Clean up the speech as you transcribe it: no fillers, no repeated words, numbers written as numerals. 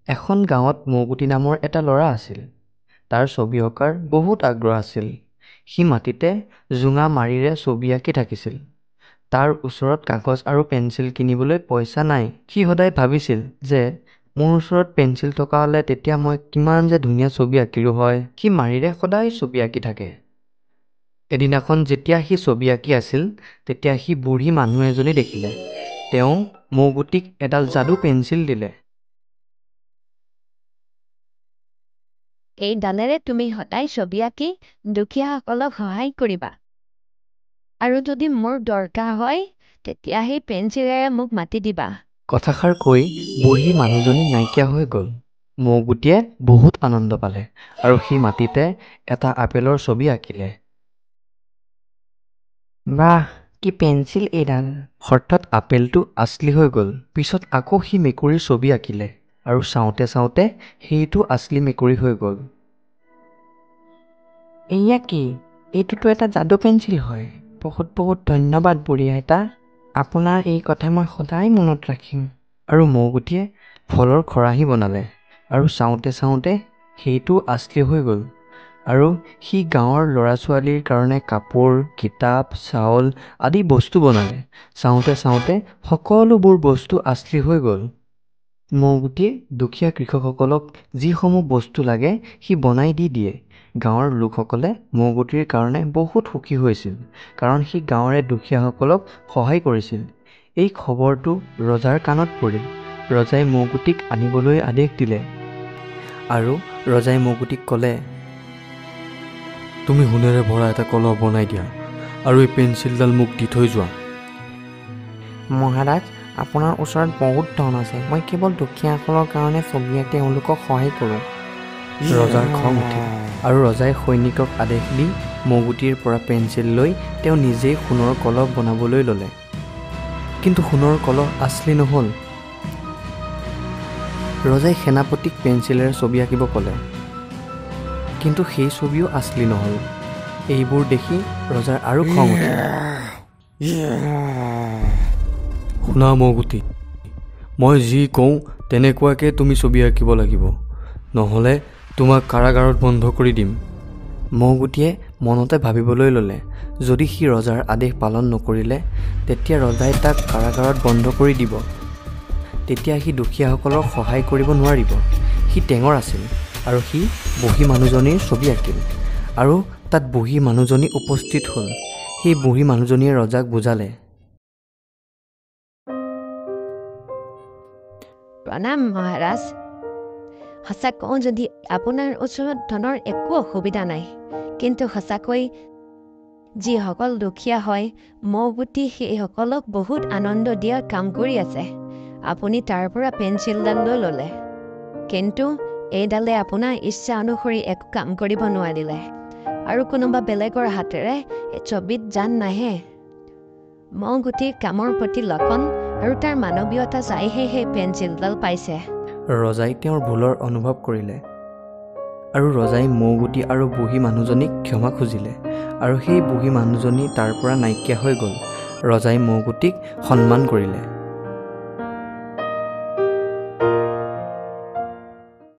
এখন গাঁৱত মৌগুটি নামৰ এটা ল'ৰা আছিল। তাৰ ছবি অঁকাৰ বহুত আগ্ৰহ আছিল। সি মাটিতে জোঙা মাৰিৰে ছবি আঁকি থাকিছিল। তাৰ ওচৰত কাগজ আৰু পেঞ্চিল কিনিবলৈ পইচা নাই। সি সদায় ভাবিছিল যে মোৰ ওচৰত পেঞ্চিল থকা হ'লে তেতিয়া মই কিমান যে ধুনীয়া ছবি আঁকিলো হয়। সি মাৰিৰে সদায় ছবি আঁকি থাকে। এদিনাখন যেতিয়া সি ছবি আঁকি আছিল তেতিয়া সি বুঢ়ী মানুহ এজনী দেখিলে। তেওঁ মৌগুটিক এডাল যাদু পেঞ্চিল দিলে। এই ডালেৰে তুমি সদায় ছবি আঁকি দুখীয়াসকলক সহায় কৰিবা। আৰু যদি মোৰ দৰকাৰ হয় তেতিয়া সেই পেঞ্চিলেৰে মোক মাতি দিবা। কথাষাৰ কৈ বুঢ়ী মানুহজনী নাইকিয়া হৈ গ'ল। মৌগুটিয়ে বহুত আনন্দ পালে আৰু সি মাটিতে এটা আপেলৰ ছবি আঁকিলে। বাহ, কি পেঞ্চিল এইডাল! হঠাৎ আপেলটো আচলি হৈ গ'ল। পিছত আকৌ সি মেকুৰীৰ ছবি আঁকিলে আৰু চাওঁতে চাওঁতে সেইটো আচলি মেকুৰী হৈ গ'ল। এয়া কি? এইটোতো এটা যাদু পেঞ্চিল হয়। বহুত বহুত ধন্যবাদ বুঢ়ী আইতা। আপোনাৰ এই কথা মই সদায় মনত ৰাখিম। আৰু মৌগুটিয়ে ফলৰ খৰাহী বনালে আৰু চাওঁতে চাওঁতে সেইটো আচলি হৈ গ'ল। আৰু সি গাঁৱৰ ল'ৰা-ছোৱালীৰ কাৰণে কাপোৰ, কিতাপ, চাউল আদি বস্তু বনালে। চাওঁতে চাওঁতে সকলোবোৰ বস্তু আচলি হৈ গ'ল। মৌগুটিয়ে দুখীয়া কৃষকসকলক যিসমূহ বস্তু লাগে সি বনাই দি দিয়ে। গাঁৱৰ লোকসকলে মৌগুটিৰ কাৰণে বহুত সুখী হৈছিল কাৰণ সি গাঁৱৰে দুখীয়াসকলক সহায় কৰিছিল। এই খবৰটো ৰজাৰ কাণত পৰিল। ৰজাই মৌগুটিক আনিবলৈ আদেশ দিলে। আৰু ৰজাই মৌগুটিক ক'লে, তুমি সোণেৰে ভৰা এটা কলহ বনাই দিয়া আৰু এই পেঞ্চিলডাল মোক দি থৈ যোৱা। মহাৰাজ, আপোনাৰ ওচৰত বহুত ধন আছে। মই কেৱল দুখীয়াসকলৰ কাৰণে ছবি আঁকি তেওঁলোকক সহায় কৰোঁ। ৰজাৰ খং উঠিল আৰু ৰজাই সৈনিকক আদেশ দি মৌগুটিৰ পৰা পেঞ্চিল লৈ তেওঁ নিজেই সোণৰ কলহ বনাবলৈ ল'লে। কিন্তু সোণৰ কলহ আচলি নহ'ল। ৰজাই সেনাপতিক পেঞ্চিলেৰে ছবি আঁকিব ক'লে। কিন্তু সেই ছবিও আচলি নহ'ল। এইবোৰ দেখি ৰজাৰ আৰু খং উঠিল। শুনা মৌগুটি, মই যি কওঁ তেনেকুৱাকৈ তুমি ছবি আঁকিব লাগিব, নহ'লে তোমাক কাৰাগাৰত বন্ধ কৰি দিম। মৌগুটিয়ে মনতে ভাবিবলৈ ল'লে, যদি সি ৰজাৰ আদেশ পালন নকৰিলে তেতিয়া ৰজাই তাক কাৰাগাৰত বন্ধ কৰি দিব। তেতিয়া সি দুখীয়াসকলক সহায় কৰিব নোৱাৰিব। সি টেঙৰ আছিল আৰু সি বুঢ়ী মানুহজনীৰ ছবি আঁকিল আৰু তাত বুঢ়ী মানুহজনী উপস্থিত হ'ল। সেই বুঢ়ী মানুহজনীয়ে ৰজাক বুজালে। প্ৰণাম মহাৰাজ। সঁচা কওঁ যদি আপোনাৰ ওচৰত ধনৰ একো অসুবিধা নাই। কিন্তু সঁচাকৈ যিসকল দুখীয়া হয় মৌগুটি সেইসকলক বহুত আনন্দ দিয়াৰ কাম কৰি আছে। আপুনি তাৰ পৰা পেঞ্চিলডাল লৈ ল'লে, কিন্তু এইডালে আপোনাৰ ইচ্ছা অনুসৰি একো কাম কৰিব নোৱাৰিলে আৰু কোনোবা বেলেগৰ হাতেৰে এই ছবিত জান নাহে। মৌগুটিৰ কামৰ প্ৰতি লক্ষণ আৰু তাৰ মানৱীয়তা চাইহে সেই পেঞ্চিলডাল পাইছে। ৰজাই তেওঁৰ ভুলৰ অনুভৱ কৰিলে আৰু ৰজাই মৌগুটি আৰু বুঢ়ী মানুহজনীক ক্ষমা খুজিলে আৰু সেই বুঢ়ী মানুহজনী তাৰ পৰা নাইকিয়া হৈ গ'ল। ৰজাই মৌগুটিক সন্মান কৰিলে।